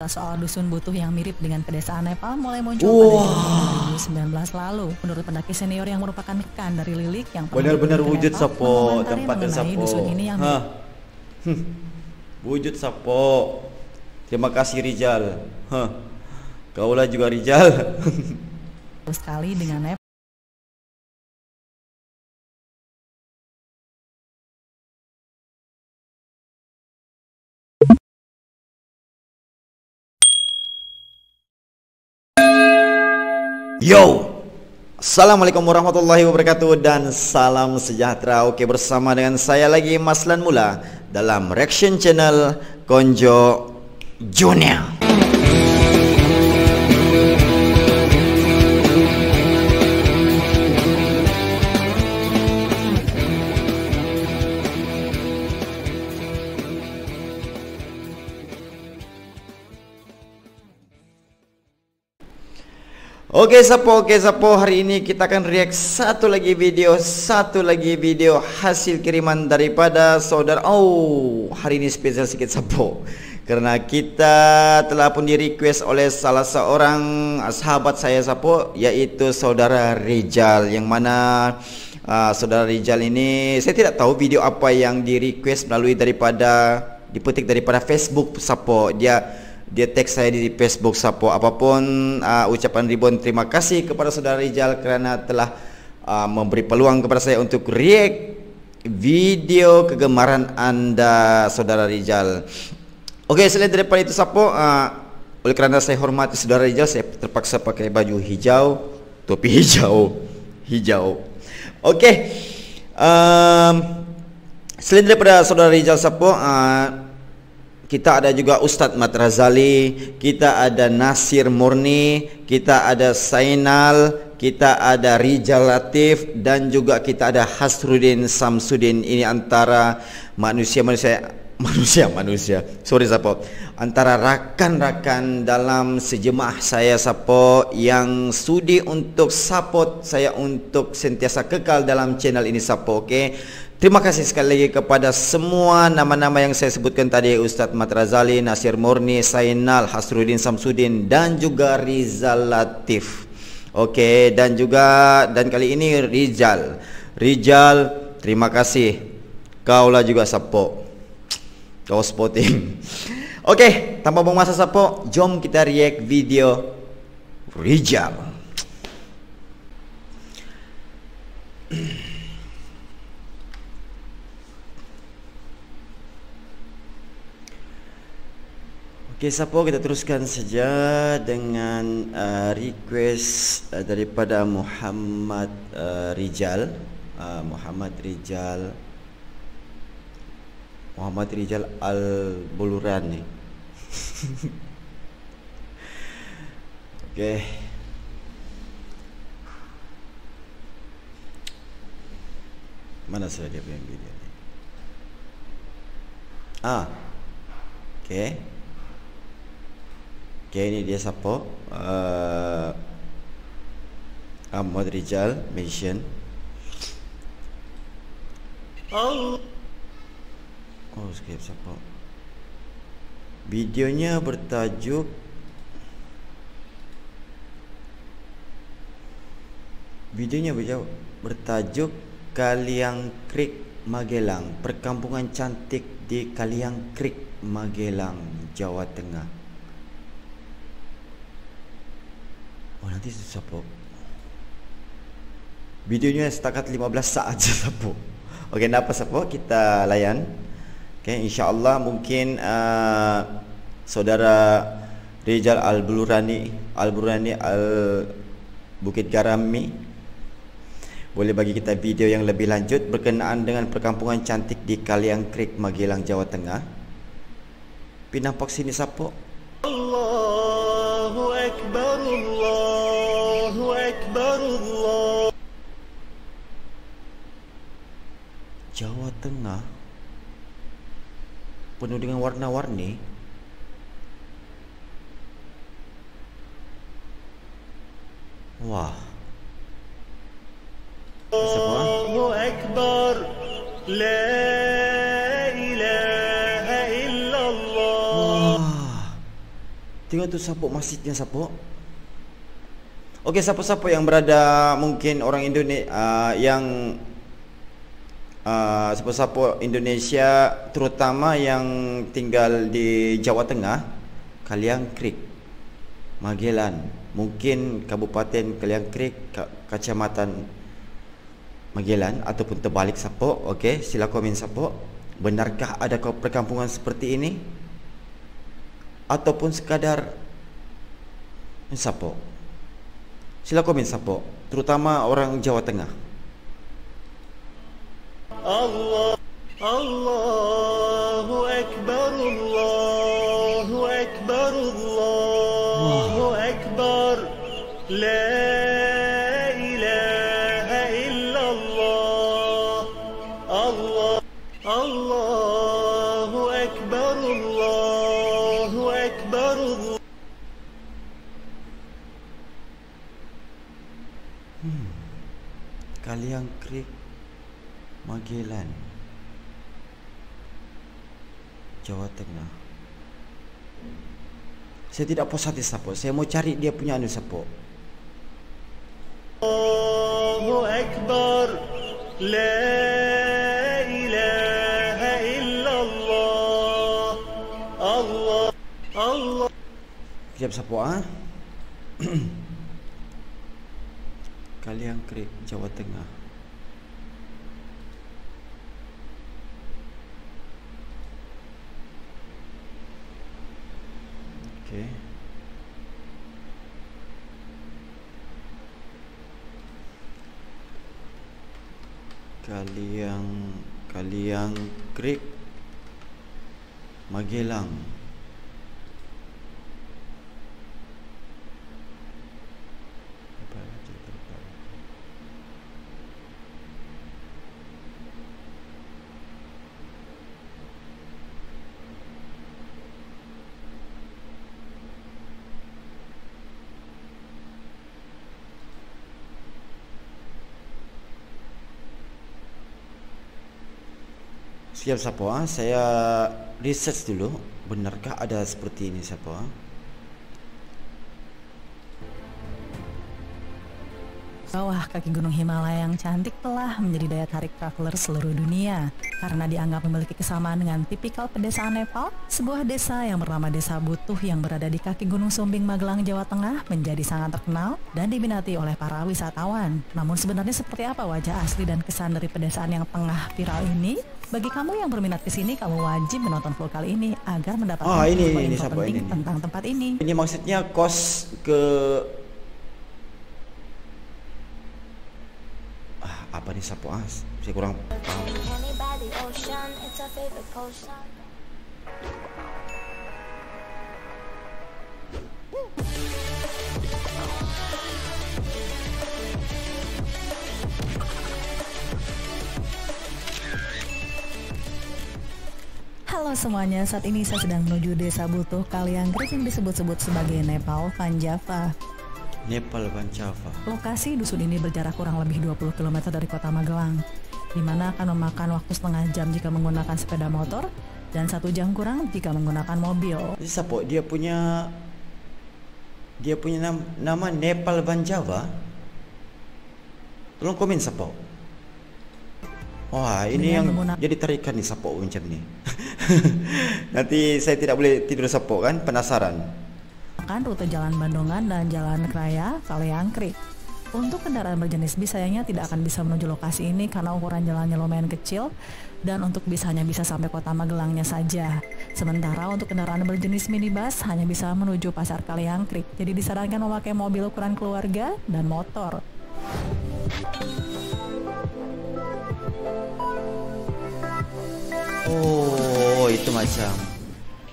Soal dusun butuh yang mirip dengan pedesaan Nepal mulai muncul pada Juni 2019 lalu. Menurut pendaki senior yang merupakan rekan dari Lilik yang benar-benar wujud sapo tempatnya sapo. Dusun ini yang wujud sapo. Terima kasih Rijal. Kaulah juga Rijal. sekali dengan Nepal. Yo, assalamualaikum warahmatullahi wabarakatuh dan salam sejahtera. Oke, bersama dengan saya lagi Maslan Mula dalam reaction channel Konjo Junior. Oke sapo, hari ini kita akan react satu lagi video hasil kiriman daripada saudara. Hari ini spesial sedikit sapo, karena kita telah pun di request oleh salah seorang sahabat saya sapo, yaitu saudara Rijal. Yang mana saudara Rijal ini, saya tidak tahu video apa yang di request melalui dipetik daripada Facebook sapo. Dia tag saya di Facebook sapo. Apapun ucapan ribuan terima kasih kepada saudara Rijal kerana telah memberi peluang kepada saya untuk react video kegemaran anda saudara Rijal. Oke, selain daripada itu sapo, oleh kerana saya hormati saudara Rijal, saya terpaksa pakai baju hijau, topi hijau. Oke, selain daripada saudara Rijal sapo, kita ada juga Ustadz Mat Razali, kita ada Nasir Murni, kita ada Sainal, kita ada Rijal Latif, dan juga kita ada Hasrudin Samsudin. Ini antara manusia. Sorry sapo. Antara rakan-rakan dalam sejemaah saya sapo yang sudi untuk support saya untuk sentiasa kekal dalam channel ini sapo. Oke. Terima kasih sekali lagi kepada semua nama-nama yang saya sebutkan tadi, Ustadz Mat Razali, Nasir Murni, Sainal, Hasrudin Samsudin, dan juga Rizal Latif. Oke, dan kali ini Rijal, terima kasih. Kaulah juga sapo, kau spotting. Oke, tanpa buang masa sapo, jom kita react video Rijal. Oke sapo, kita teruskan saja dengan request daripada Muhammad Rijal. Muhammad Rijal Al-Bulurani. Oke. Mana sudah dia punya video ni? Oke. Oke, ini dia sapo. Muhammad Rijal mention. Skip sapo. Videonya bertajuk Kaliang Creek Magelang, perkampungan cantik di Kaliang Creek Magelang, Jawa Tengah. Nanti sapo. Videonya setakat 15 saat sapo. Okey, apa sapo, kita layan. Okey, insya-Allah mungkin saudara Rijal Al-Bulurani Bukit Garami boleh bagi kita video yang lebih lanjut berkenaan dengan perkampungan cantik di Kaliang Creek Magelang, Jawa Tengah. Pinampak sini sapo. Allahu Akbar, Allahu Akbar, Allah. Jawa Tengah penuh dengan warna-warni. Wah. Allahu Akbar, la ilaha illallah. Tengok tu Sapo, masjidnya Sapo. Okey, siapa-siapa yang berada, mungkin orang Indonesia yang siapa-siapa Indonesia, terutama yang tinggal di Jawa Tengah, Kaliang Creek, Magelan, mungkin Kabupaten Kaliang Creek, Kecamatan Magelan ataupun terbalik Sapo. Okey, sila komen Sapo. Benarkah ada perkampungan seperti ini? Ataupun sekadar Sapo? Sila komen Sapo, terutama orang Jawa Tengah. Allah, Allahu Akbar, Allahu Akbar, Allahu Akbar, la ilaha illallah, Allah, Allahu Akbar, Allahu Akbar. Kaliang Creek, Magelan, Jawa Tengah. Saya tidak puas hati Sapo. Saya mau cari dia punya anu Sapo. Allahu Akbar, la ilaha illallah, Allah, Allah. Kejap Sapo Kaliang Creek, Jawa Tengah. Okey. Kaliang Creek, Magelang. Siap Sapo, saya research dulu. Benarkah ada seperti ini Sapo? Bawah kaki Gunung Himalaya yang cantik telah menjadi daya tarik traveler seluruh dunia karena dianggap memiliki kesamaan dengan tipikal pedesaan Nepal. Sebuah desa yang bernama Desa Butuh yang berada di kaki Gunung Sumbing, Magelang, Jawa Tengah menjadi sangat terkenal dan diminati oleh para wisatawan. Namun sebenarnya seperti apa wajah asli dan kesan dari pedesaan yang tengah viral ini? Bagi kamu yang berminat ke sini, kamu wajib menonton vlog kali ini agar mendapatkan info penting tentang tempat ini. Ini maksudnya kos ke apa nih Sapo? Saya kurang paham. Halo semuanya, saat ini saya sedang menuju Desa Butuh, Kaliang Creek yang disebut-sebut sebagai Nepal Van Java. Nepal Van Java. Lokasi dusun ini berjarak kurang lebih 20 km dari kota Magelang, di mana akan memakan waktu setengah jam jika menggunakan sepeda motor dan 1 jam kurang jika menggunakan mobil. Jadi Sapo, dia punya nama Nepal Van Java. Tolong komen Sapo. Wah, ini yang jadi tarikan nih Sapo macam ni. Nanti saya tidak boleh tidur Sapo kan, penasaran. Rute jalan Bandungan dan jalan raya Kaliang Creek. Untuk kendaraan berjenis bis sayangnya tidak akan bisa menuju lokasi ini karena ukuran jalannya lumayan kecil dan untuk bis hanya bisa sampai kota Magelangnya saja. Sementara untuk kendaraan berjenis minibus hanya bisa menuju pasar Kaliang Creek. Jadi disarankan memakai mobil ukuran keluarga dan motor. Oh, itu macam.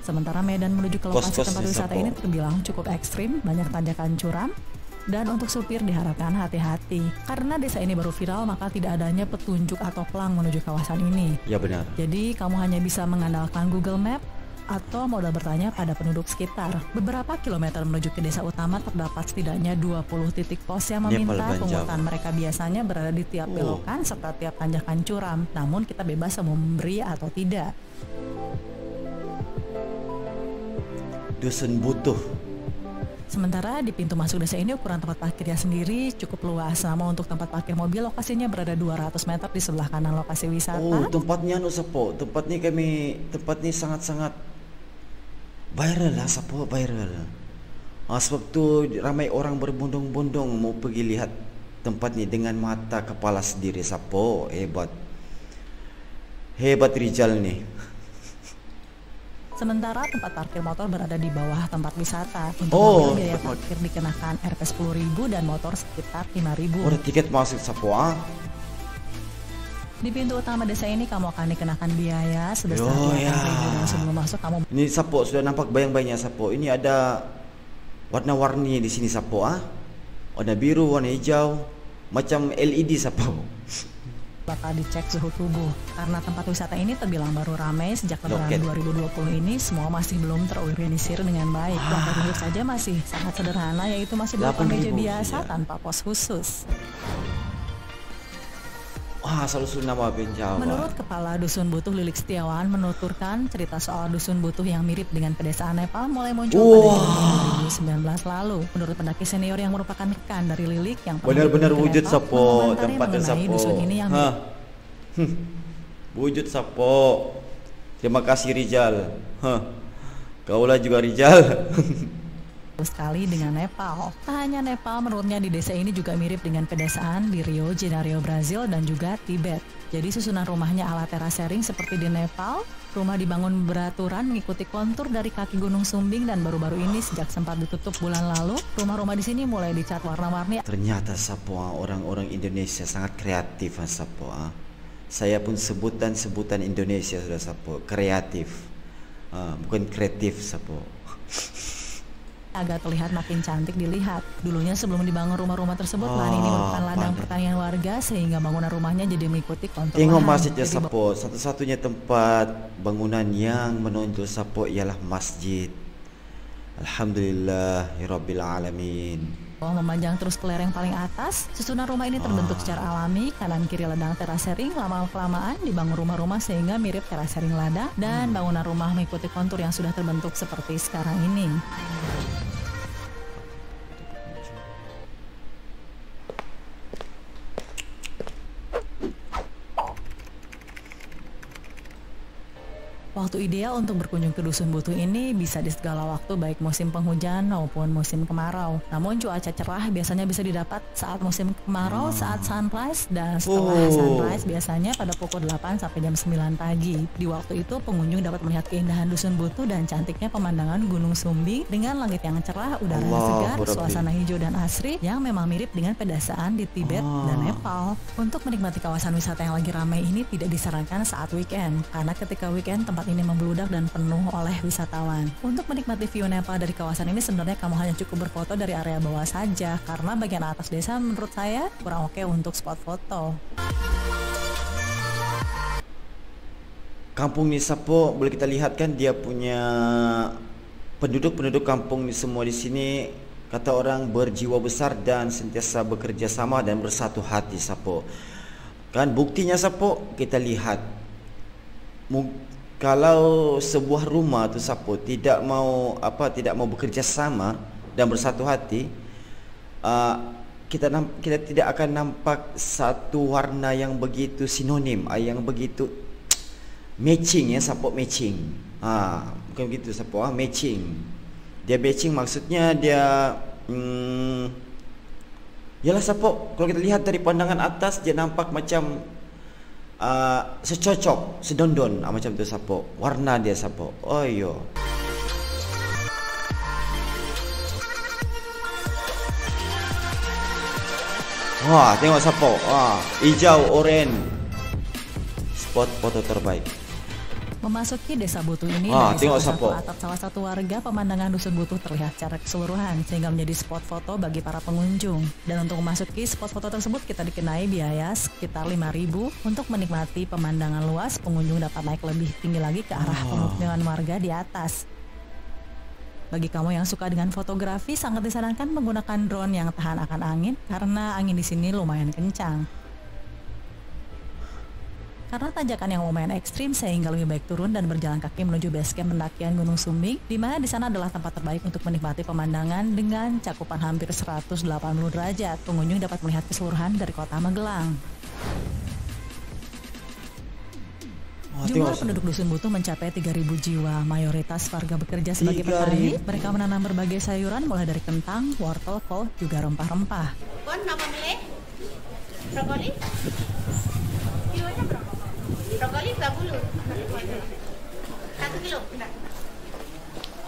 Sementara medan menuju ke lokasi tempat wisata ini terbilang cukup ekstrim, banyak tanjakan curam, dan untuk supir diharapkan hati-hati. Karena desa ini baru viral, maka tidak adanya petunjuk atau pelang menuju kawasan ini. Ya benar. Jadi kamu hanya bisa mengandalkan Google Map atau modal bertanya pada penduduk sekitar. Beberapa kilometer menuju ke desa utama terdapat setidaknya 20 titik pos yang meminta pungutan. Mereka biasanya berada di tiap belokan serta tiap tanjakan curam. Namun kita bebas mau memberi atau tidak. Dusun Butuh. Sementara di pintu masuk desa ini ukuran tempat parkirnya sendiri cukup luas. Namun untuk tempat parkir mobil lokasinya berada 200 meter di sebelah kanan lokasi wisata. Oh, tempatnya Sapo. Tempat ini sangat-sangat viral lah Sapo, viral. Sebab tu ramai orang berbondong-bondong mau pergi lihat tempat ni dengan mata kepala sendiri Sapo. Hebat Rijal ni. Sementara tempat parkir motor berada di bawah tempat wisata. Untuk mobil biaya parkir dikenakan Rp 10.000 dan motor sekitar Rp5.000. Ada tiket masuk Sapo. Di pintu utama desa ini kamu akan dikenakan biaya sebesar Rp8.000 dan sebelum masuk kamu. Ini Sapo sudah nampak bayang-bayangnya Sapo. Ini ada warna-warni di sini Sapo. Warna biru, warna hijau, macam LED Sapo. Bakal dicek suhu tubuh. Karena tempat wisata ini terbilang baru ramai sejak lebaran 2020 ini, semua masih belum terorganisir dengan baik. Bahkan duduk saja masih sangat sederhana, yaitu masih berupa meja biasa tanpa pos khusus. Selalu nama Benjawa. Menurut Kepala Dusun Butuh Lilik Setiawan menuturkan cerita soal Dusun Butuh yang mirip dengan pedesaan Nepal mulai muncul pada 2019 lalu. Menurut pendaki senior yang merupakan rekan dari Lilik yang benar-benar wujud Sapo tempatnya Sapo. Dusun ini yang wujud Sapo. Terima kasih Rijal. Kaulah juga Rijal. Sekali dengan Nepal. Tak hanya Nepal, menurutnya di desa ini juga mirip dengan pedesaan di Rio de Janeiro, Brazil dan juga Tibet. Jadi susunan rumahnya ala terasering seperti di Nepal. Rumah dibangun beraturan mengikuti kontur dari kaki Gunung Sumbing dan baru-baru ini sejak sempat ditutup bulan lalu, rumah-rumah di sini mulai dicat warna-warni. Ternyata Sapo, orang-orang Indonesia sangat kreatif Sapo. Saya pun sebutan Indonesia sudah Sapo, kreatif. Bukan kreatif Sapo. Agar terlihat makin cantik dilihat. Dulunya sebelum dibangun rumah-rumah tersebut, lahan ini merupakan ladang pertanian warga sehingga bangunan rumahnya jadi mengikuti kontur lahan. Tengok masjidnya Sapo, satu-satunya tempat bangunan yang menonjol Sapo ialah masjid. Alhamdulillahirabbil alamin. Memanjang terus ke lereng paling atas, susunan rumah ini terbentuk secara alami, kanan kiri ladang terasering. Lama-kelamaan dibangun rumah-rumah sehingga mirip terasering ladang dan bangunan rumah mengikuti kontur yang sudah terbentuk seperti sekarang ini. Waktu ideal untuk berkunjung ke Dusun Butuh ini bisa di segala waktu, baik musim penghujan maupun musim kemarau. Namun cuaca cerah biasanya bisa didapat saat musim kemarau, saat sunrise, dan setelah sunrise biasanya pada pukul 8 sampai jam 9 pagi. Di waktu itu pengunjung dapat melihat keindahan Dusun Butuh dan cantiknya pemandangan Gunung Sumbing dengan langit yang cerah, udara yang segar, suasana hijau dan asri yang memang mirip dengan pedesaan di Tibet dan Nepal. Untuk menikmati kawasan wisata yang lagi ramai ini tidak disarankan saat weekend, karena ketika weekend tempat ini membludak dan penuh oleh wisatawan. Untuk menikmati view Nepal dari kawasan ini sebenarnya kamu hanya cukup berfoto dari area bawah saja, karena bagian atas desa menurut saya kurang oke untuk spot foto. Kampung ni Sapo boleh kita lihat kan dia punya penduduk kampung ni semua di sini kata orang berjiwa besar dan sentiasa bekerja sama dan bersatu hati Sapo. Kan buktinya Sapo kita lihat. Kalau sebuah rumah tu Sapo tidak mau bekerja sama dan bersatu hati, kita tidak akan nampak satu warna yang begitu sinonim, yang begitu matching ya Sapo, matching. Bukan begitu Sapo, matching. Dia matching maksudnya dia yalah Sapo, kalau kita lihat dari pandangan atas dia nampak macam secocok, sedondon macam tu Sapo. Warna dia Sapo. Oh yo. Wah, tengok Sapo. Hijau, oranye. Spot foto terbaik. Memasuki desa Butuh ini dari atap salah satu warga, pemandangan Dusun Butuh terlihat secara keseluruhan sehingga menjadi spot foto bagi para pengunjung. Dan untuk memasuki spot foto tersebut kita dikenai biaya sekitar Rp5.000. Untuk menikmati pemandangan luas, pengunjung dapat naik lebih tinggi lagi ke arah pemukiman warga di atas. Bagi kamu yang suka dengan fotografi, sangat disarankan menggunakan drone yang tahan akan angin karena angin di sini lumayan kencang. Karena tanjakan yang lumayan ekstrim sehingga lebih baik turun dan berjalan kaki menuju base camp pendakian Gunung Sumbing, di mana di sana adalah tempat terbaik untuk menikmati pemandangan dengan cakupan hampir 180 derajat. Pengunjung dapat melihat keseluruhan dari kota Magelang. Jumlah penduduk Dusun Butuh mencapai 3.000 jiwa. Mayoritas warga bekerja sebagai petani. Mereka menanam berbagai sayuran mulai dari kentang, wortel, kol, juga rempah-rempah. Bon, apa beli? Brokoli? Kilonya berapa? Brokoli 30. 1 kilo.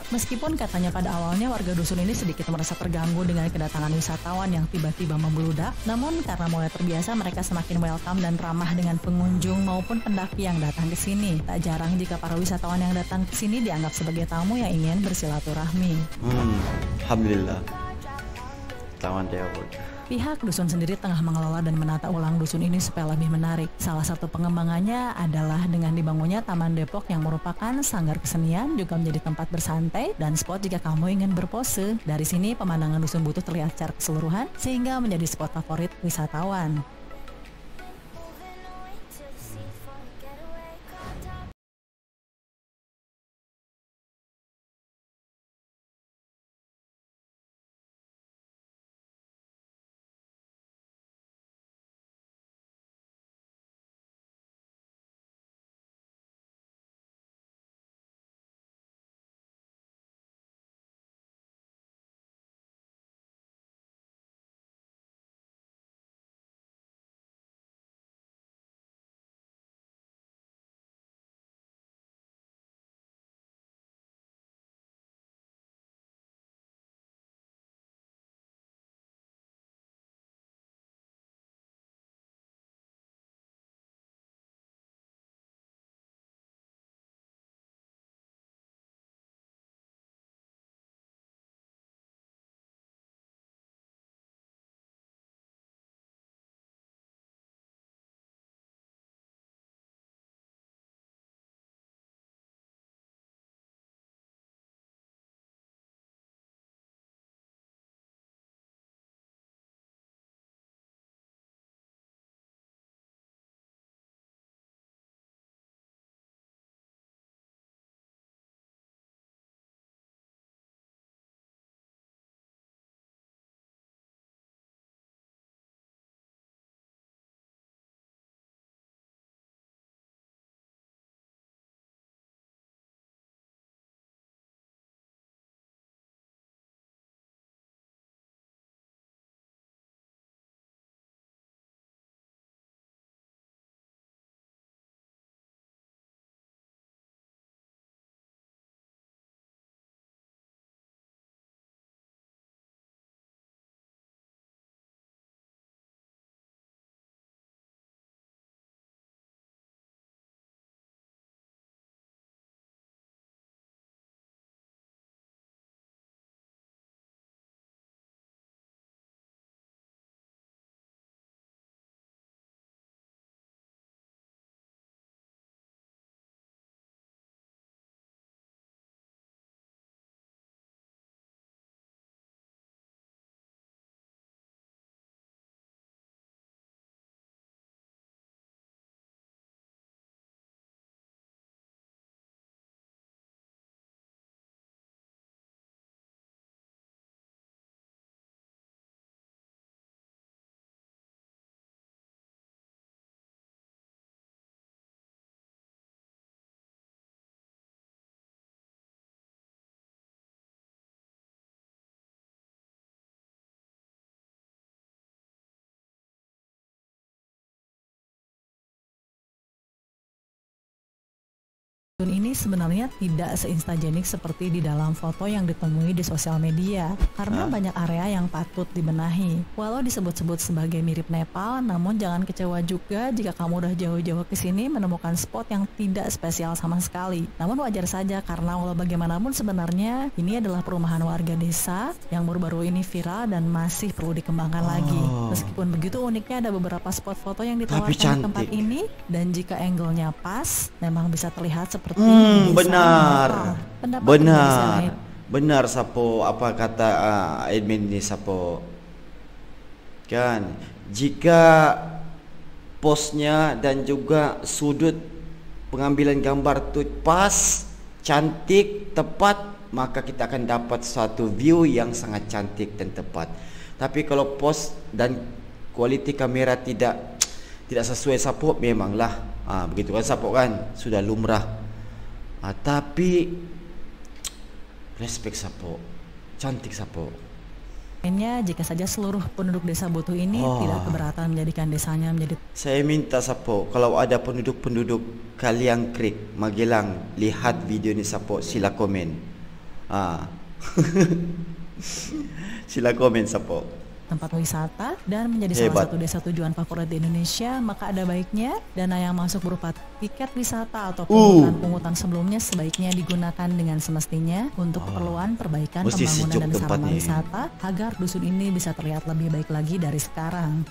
Meskipun katanya pada awalnya warga dusun ini sedikit merasa terganggu dengan kedatangan wisatawan yang tiba-tiba membludak, namun karena mulai terbiasa mereka semakin welcome dan ramah dengan pengunjung maupun pendaki yang datang ke sini. Tak jarang jika para wisatawan yang datang ke sini dianggap sebagai tamu yang ingin bersilaturahmi. Alhamdulillah. Tawan dia. Pihak dusun sendiri tengah mengelola dan menata ulang dusun ini supaya lebih menarik. Salah satu pengembangannya adalah dengan dibangunnya Taman Depok yang merupakan sanggar kesenian, juga menjadi tempat bersantai dan spot jika kamu ingin berpose. Dari sini pemandangan Dusun Butuh terlihat secara keseluruhan sehingga menjadi spot favorit wisatawan. Dusun ini sebenarnya tidak seinstagenik seperti di dalam foto yang ditemui di sosial media karena banyak area yang patut dibenahi. Walau disebut-sebut sebagai mirip Nepal, namun jangan kecewa juga jika kamu udah jauh-jauh ke sini menemukan spot yang tidak spesial sama sekali. Namun wajar saja karena walau bagaimanapun sebenarnya ini adalah perumahan warga desa yang baru-baru ini viral dan masih perlu dikembangkan lagi. Meskipun begitu, uniknya ada beberapa spot foto yang ditawarkan di tempat ini dan jika angle-nya pas, memang bisa terlihat seperti benar Sapo, apa kata admin ni Sapo, kan jika posnya dan juga sudut pengambilan gambar tu pas, cantik, tepat, maka kita akan dapat suatu view yang sangat cantik dan tepat. Tapi kalau pos dan kualiti kamera tidak sesuai Sapo, memanglah begitu kan Sapo kan, sudah lumrah. Tapi respect Sapo, cantik Sapo. Lainnya, jika saja seluruh penduduk desa Butuh ini tidak keberatan menjadikan desanya menjadi... Saya minta Sapo, kalau ada penduduk-penduduk Kaliang Creek, Magelang, lihat video ini Sapo, sila komen. Sila komen Sapo. Tempat wisata dan menjadi salah satu desa tujuan favorit di Indonesia, maka ada baiknya dana yang masuk berupa tiket wisata atau pungutan sebelumnya sebaiknya digunakan dengan semestinya untuk keperluan perbaikan pembangunan dan sarana wisata agar dusun ini bisa terlihat lebih baik lagi dari sekarang.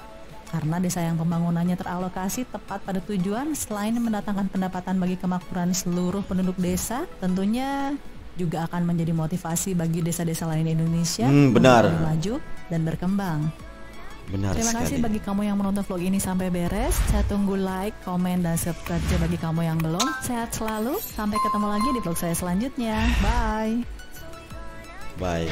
Karena desa yang pembangunannya teralokasi tepat pada tujuan, selain mendatangkan pendapatan bagi kemakmuran seluruh penduduk desa, tentunya juga akan menjadi motivasi bagi desa-desa lain di Indonesia untuk lebih maju dan berkembang. Terima kasih bagi kamu yang menonton vlog ini sampai beres. Saya tunggu like, komen, dan subscribe bagi kamu yang belum. Sehat selalu, sampai ketemu lagi di vlog saya selanjutnya. Bye. Bye.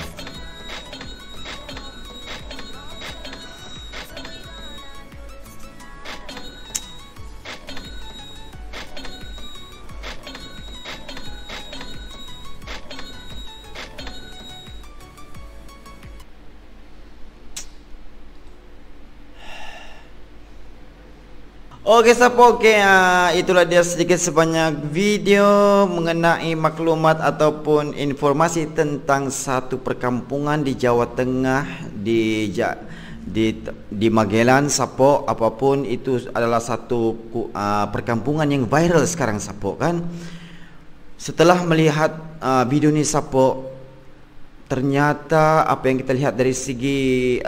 Oke Sapo, itulah dia sedikit sebanyak video mengenai maklumat ataupun informasi tentang satu perkampungan di Jawa Tengah di Magelang Sapo. Apapun itu adalah satu perkampungan yang viral sekarang Sapo kan. Setelah melihat video ini Sapo, ternyata apa yang kita lihat dari segi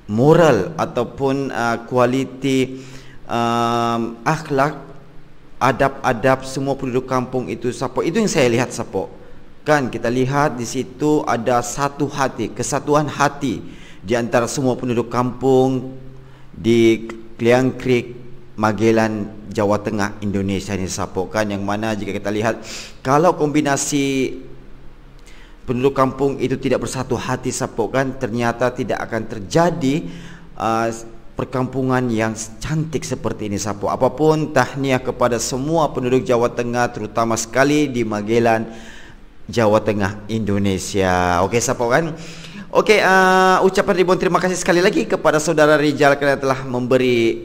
moral ataupun kualiti akhlak, adab-adab semua penduduk kampung itu Sapo, itu yang saya lihat Sapo. Kan kita lihat di situ ada satu hati, kesatuan hati di antara semua penduduk kampung di Kaliang Creek, Magelang, Jawa Tengah, Indonesia ini Sapo kan, yang mana jika kita lihat kalau kombinasi penduduk kampung itu tidak bersatu hati Sapo kan, ternyata tidak akan terjadi perkampungan yang cantik seperti ini Sapo. Apapun tahniah kepada semua penduduk Jawa Tengah, terutama sekali di Magelang, Jawa Tengah, Indonesia. Oke Sapo kan. Oke, ucapan ribuan terima kasih sekali lagi kepada saudara Rijal karena telah memberi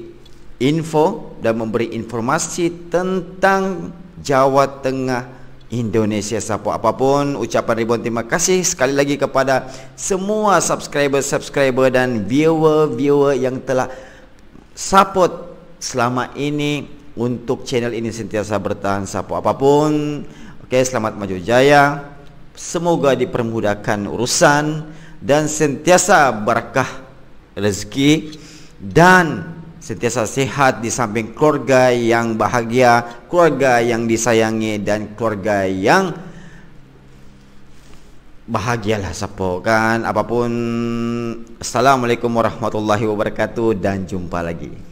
info dan memberi informasi tentang Jawa Tengah, Indonesia Sapo. Apapun, ucapan ribuan terima kasih sekali lagi kepada semua subscriber dan viewer yang telah support selama ini untuk channel ini sentiasa bertahan Sapo. Apapun, oke, selamat maju jaya, semoga dipermudahkan urusan dan sentiasa berkah rezeki dan sentiasa sehat di samping keluarga yang bahagia, keluarga yang disayangi, dan keluarga yang bahagialah Sapo kan. Apapun, assalamualaikum warahmatullahi wabarakatuh dan jumpa lagi.